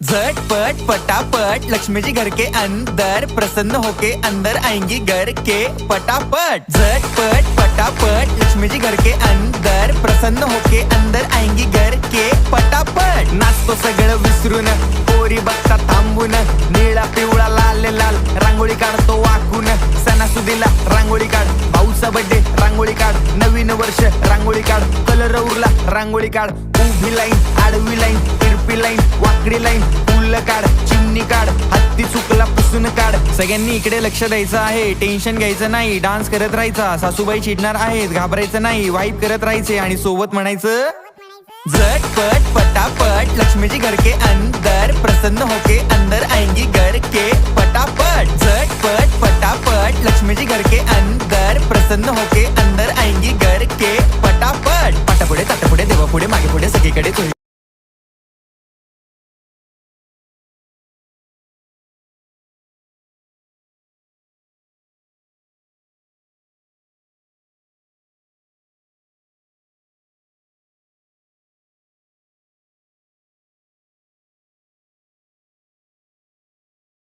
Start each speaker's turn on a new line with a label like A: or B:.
A: झटपट पटापट लक्ष्मी जी घर के अंदर प्रसन्न होके अंदर आएंगी घर के पटापट। झटपट पटापट लक्ष्मी जी घर के अंदर प्रसन्न होके अंदर आएंगी घर के पटापट। नाचतो सगळं विसरून पोरी बघता थांबून निळा पिवळा लाल लाल रांगोळी काढतो वाकून। सणासुदीला रांगोळी काढ, भाऊचा बर्थडे रांगोळी काढ, नवीन वर्ष रांगोळी काढ, कलर उरला रांगोळी काढ। उभी लाईन, आडवी लाईन, तिरपी लाईन, वाकडी लाईन, फुल काढ, चिमणी काढ, हत्ती चुकला पुसून काढ। सगळ्यांनी इकडे लक्ष द्यायचं आहे, टेन्शन घ्यायचं नाही, डान्स करत राहायचा। सासूबाई चिडणार आहेत, घाबरायचं नाही, वाईब करत राहायचे आणि सोबत म्हणायचं झटपट पटापट लक्ष्मी जी घर के अंदर प्रसन्न होके अंदर आएंगी घर के पटापट। झटपट पटापट लक्ष्मी जी घर के अंदर प्रसन्न होके अंदर आएंगी घर के पटापट। पाटापुढे ताटापुढे देवापुढे मागे पुढे सगळीकडे